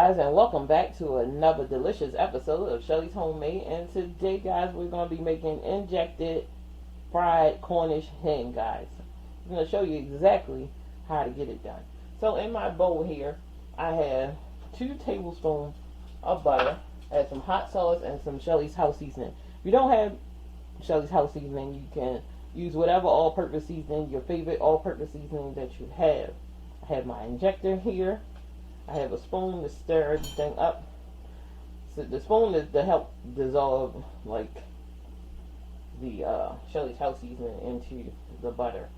guys, and welcome back to another delicious episode of Shelly's Homemade. And today, guys, we're going to be making injected fried Cornish hen, guys. I'm going to show you exactly how to get it done. So in my bowl here, I have 2 tablespoons of butter, I have some hot sauce, and some Shelly's house seasoning. If you don't have Shelly's house seasoning, you can use whatever all-purpose seasoning, your favorite all-purpose seasoning that you have. I have my injector here. I have a spoon to stir everything up. So the spoon is to help dissolve like the Shelly's house seasoning into the butter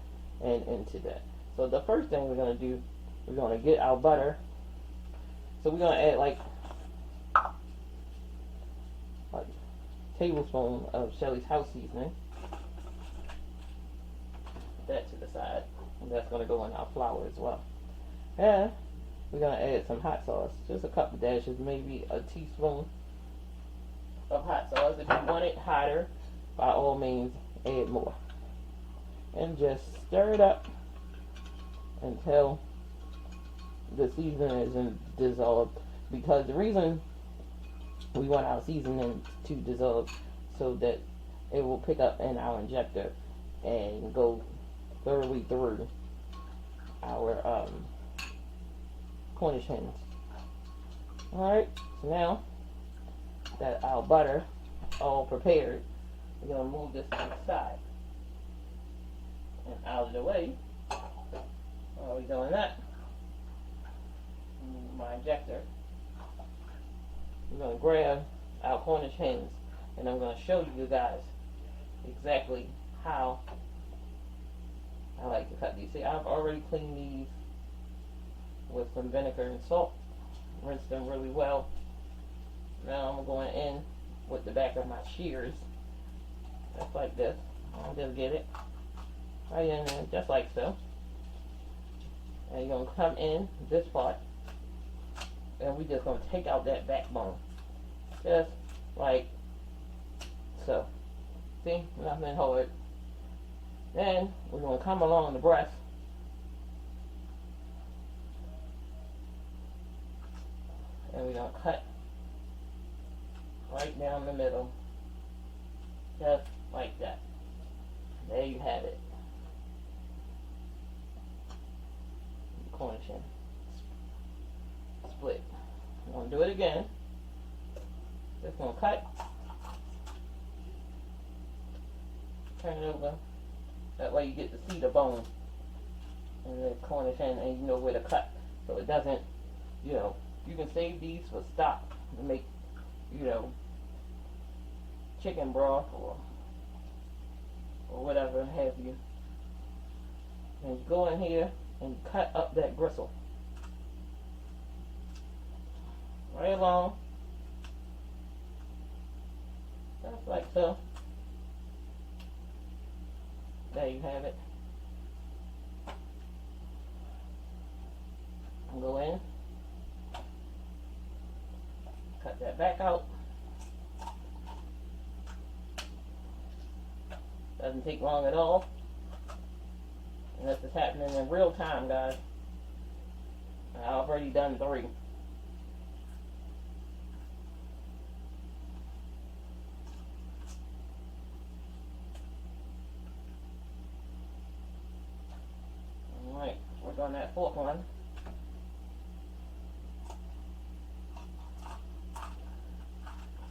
and into that. So the first thing we're going to do, we're going to get our butter. So we're going to add like a tablespoon of Shelly's house seasoning. Put that to the side. And that's going to go in our flour as well. And we're going to add some hot sauce. Just a couple dashes, maybe a teaspoon of hot sauce. If you want it hotter, by all means, add more. And just stir it up until the seasoning isn't dissolved. Because the reason we want our seasoning to dissolve so that it will pick up in our injector and go thoroughly through our Cornish hens. Alright, so now that our butter all prepared, we're going to move this to the side and out of the way. While we're doing that, move my injector. We're going to grab our Cornish hens, and I'm going to show you guys exactly how I like to cut these. See, I've already cleaned these with some vinegar and salt. Rinse them really well. Now I'm going in with the back of my shears. Just like this. I'll just get it right in there, just like so. And you're going to come in this part, and we're just going to take out that backbone. Just like so. See? Nothing hard. Then we're going to come along the breast. And we're going to cut right down the middle, just like that. There you have it. Cornish hen split. I'm going to do it again. Just going to cut. Turn it over. That way you get to see the bone in the Cornish hen and you know where to cut. So it doesn't, you know, you can save these for stock to make, you know, chicken broth or whatever have you. And you go in here and cut up that gristle. Right along. Just like so. There you have it. And go in. Cut that back out. Doesn't take long at all. And this is happening in real time, guys. I've already done 3. Alright, work on that 4th one.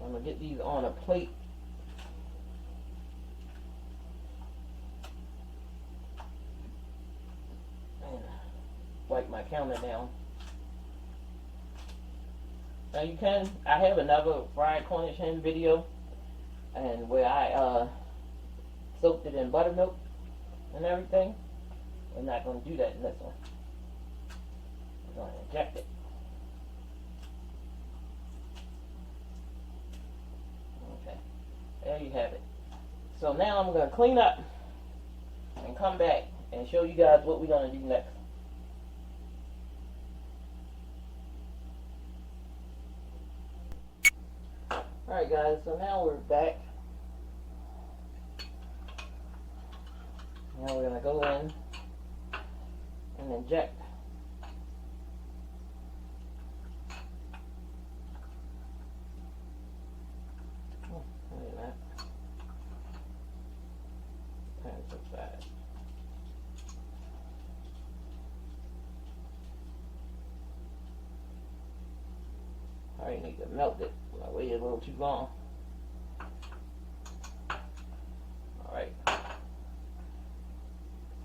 I'm going to get these on a plate. And wipe my counter down. Now you can, I have another fried Cornish hen video and where I soaked it in buttermilk and everything. We're not going to do that in this one. We're going to inject it. There you have it. So now I'm going to clean up and come back and show you guys what we're going to do next. Alright guys, so now we're back. Now we're going to go in and inject may need to melt it. I waited a little too long. Alright.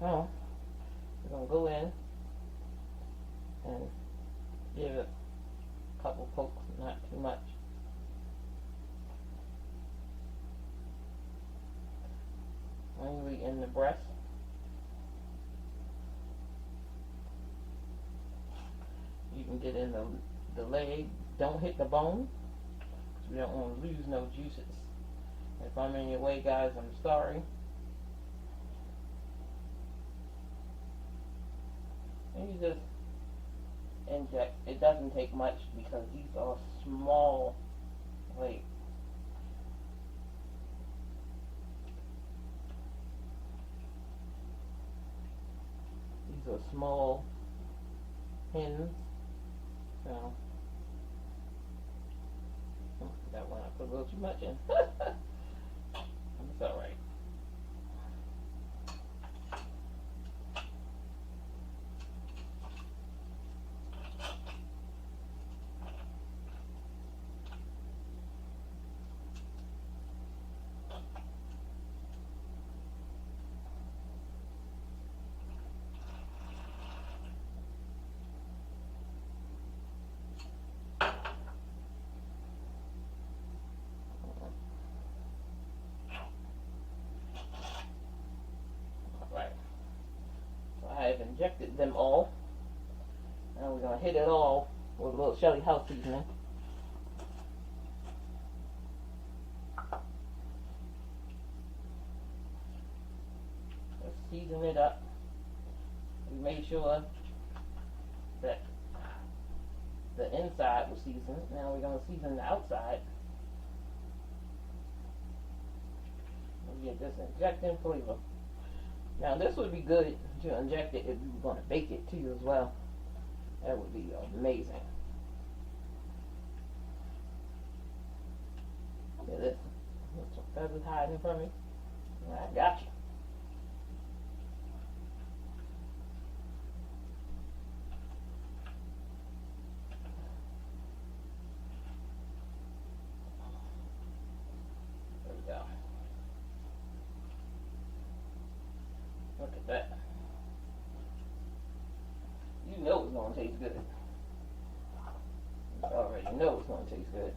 So, we're going to go in and give it a couple pokes, not too much. Mainly in the breast. You can get in the leg. Don't hit the bone. We don't want to lose no juices. If I'm in your way, guys, I'm sorry. And you just inject. It doesn't take much because these are small, like, these are small hens. So, that one I put a little too much in. It's alright. I've injected them all. Now we're going to hit it all with a little Shelly house seasoning. Let's season it up. We made sure that the inside was seasoned. Now we're going to season the outside. We get this injecting flavor. Now this would be good to inject it if you were going to bake it too as well. That would be amazing. Look at this. There's some feathers hiding from me. I got you. There we go. Look at that. You know it's going to taste good. You already know it's going to taste good.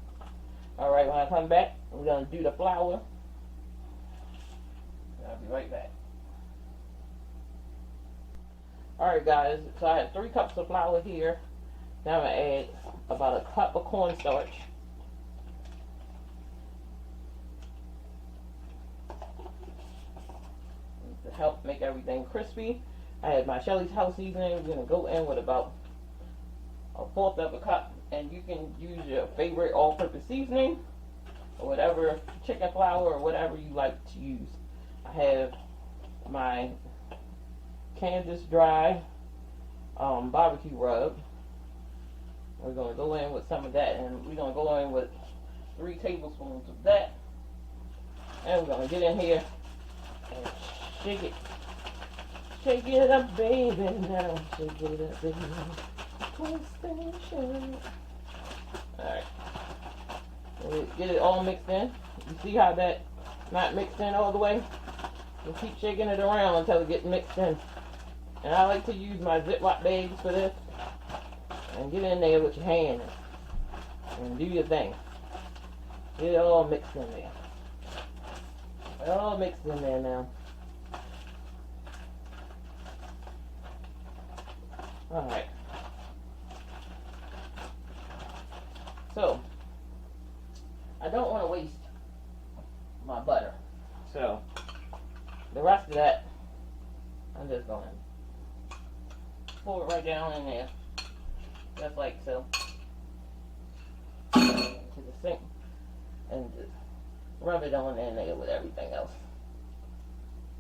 Alright, when I come back, we're going to do the flour. I'll be right back. Alright guys, so I have 3 cups of flour here. Now I'm going to add about a cup of cornstarch. To help make everything crispy. I have my Shelly's house seasoning. We're going to go in with about 1/4 of a cup. And you can use your favorite all-purpose seasoning or whatever, chicken flour or whatever you like to use. I have my Kansas dry barbecue rub. We're going to go in with some of that, and we're going to go in with 3 tablespoons of that. And we're going to get in here and shake it. Shake it up, baby. Now shake it up, baby. Twist and shake. Alright. We'll get it all mixed in. You see how that not mixed in all the way? You keep shaking it around until it gets mixed in. And I like to use my Ziploc bags for this. And get in there with your hand and do your thing. Get it all mixed in there. All mixed in there now. Alright. So, I don't want to waste my butter. So, the rest of that, I'm just going to pour it right down in there. Just like so. To the sink. And just rub it on in there with everything else.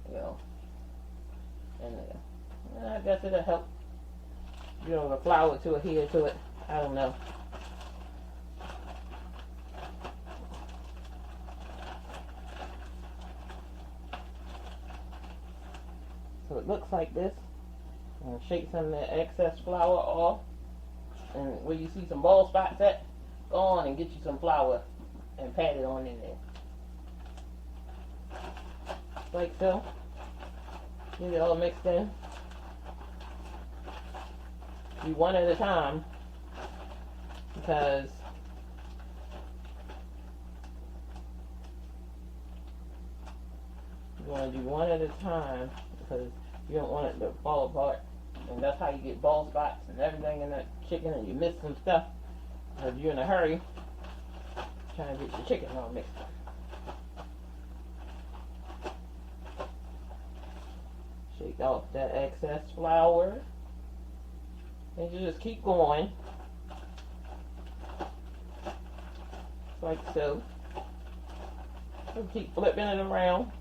You know. In there. And I guess it'll help. You know, the flour to adhere to it. I don't know. So it looks like this. I'm going to shake some of the excess flour off. And where you see some bald spots at, Go on and get you some flour and pat it on in there. Like so. Get it all mixed in. Do one at a time because you want to do one at a time because you don't want it to fall apart. And that's how you get ball spots and everything in that chicken, and you miss some stuff because you're in a hurry trying to get your chicken all mixed up. Shake off that excess flour. And you just keep going. Like so. And keep flipping it around.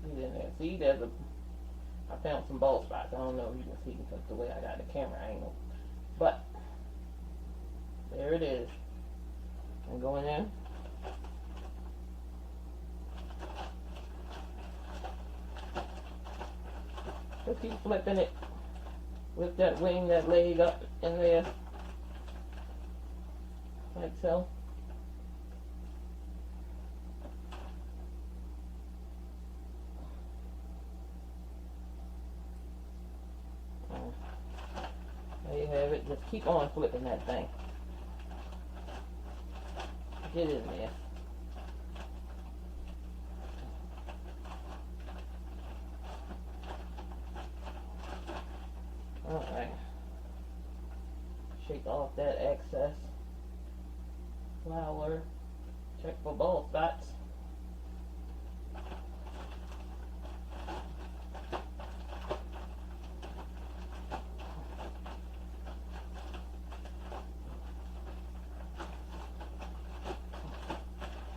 Get in there. See, I found some ball spots. I don't know if you can see because the way I got the camera angle. But there it is. And going in. Just keep flipping it with that wing, that leg up in there. Like so. There you have it. Just keep on flipping that thing. Get in there. Alright. Shake off that excess flour. Check for ball spots.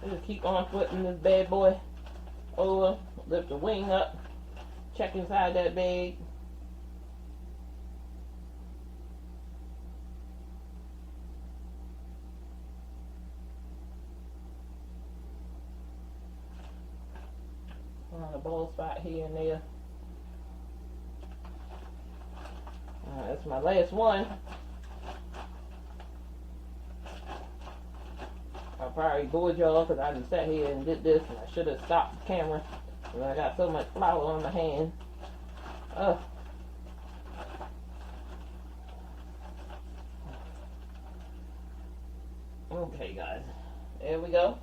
Just keep on flipping this bad boy over. Lift the wing up. Check inside that bag. On a ball spot here and there. That's my last one. I probably bored y'all because I just sat here and did this, and I should have stopped the camera. And I got so much flour on my hand. Ugh. Okay, guys. There we go.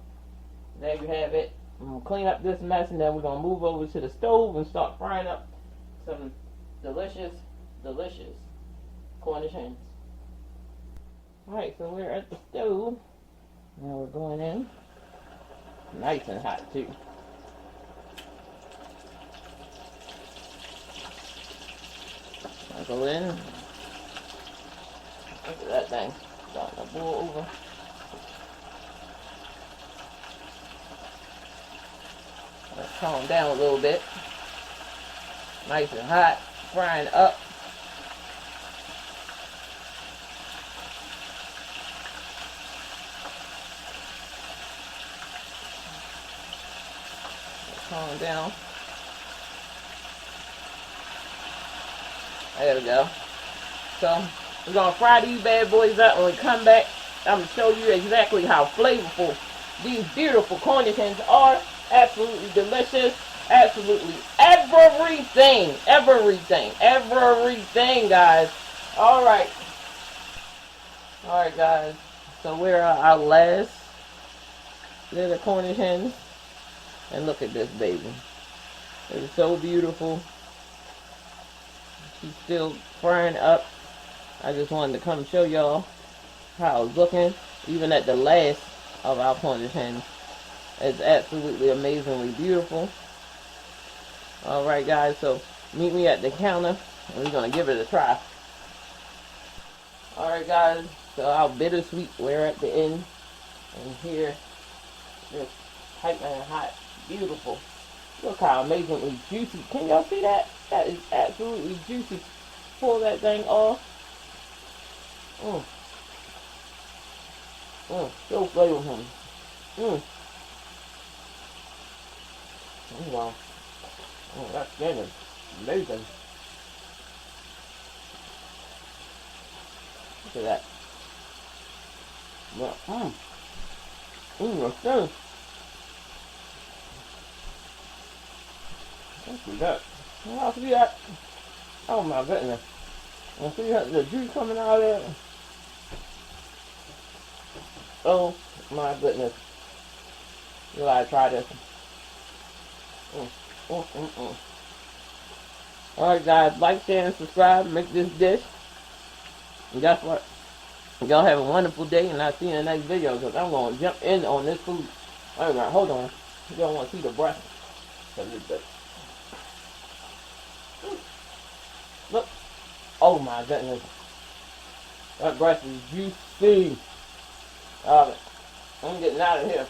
There you have it. I'm going to clean up this mess, and then we're going to move over to the stove and start frying up some delicious, delicious Cornish hens. Alright, so we're at the stove. Now we're going in. Nice and hot, too. I go in. Look at that thing. Starting to boil over. Let's calm down a little bit. Nice and hot, frying up. Let's calm down. There we go. So we're gonna fry these bad boys up. When we come back, I'm gonna show you exactly how flavorful these beautiful Cornish hens are. Absolutely delicious. Absolutely everything. Everything, guys. Alright. Alright, guys. So we're our last little Cornish hens. And look at this baby. It's so beautiful. She's still frying up. I just wanted to come show y'all how it's looking. Even at the last of our Cornish hens. It's absolutely amazingly beautiful. Alright, guys, so meet me at the counter and we're going to give it a try. Alright, guys, so our bittersweet, we're at the end. And here, just piping hot, beautiful. Look how amazingly juicy. Can y'all see that? That is absolutely juicy. Pull that thing off. So flavorful. Oh, wow. Oh, that skin is amazing. to that. But, okay. Let's do that. I'll see that. Oh my goodness. I see the juice coming out of it. Oh my goodness. You gotta try this. Alright guys, like, share, and subscribe. Make this dish. And guess what? Y'all have a wonderful day, and I'll see you in the next video, because I'm going to jump in on this food. Alright, hold on. You don't want to see the breast. Look. Oh my goodness. That breast is juicy. Alright. I'm getting out of here.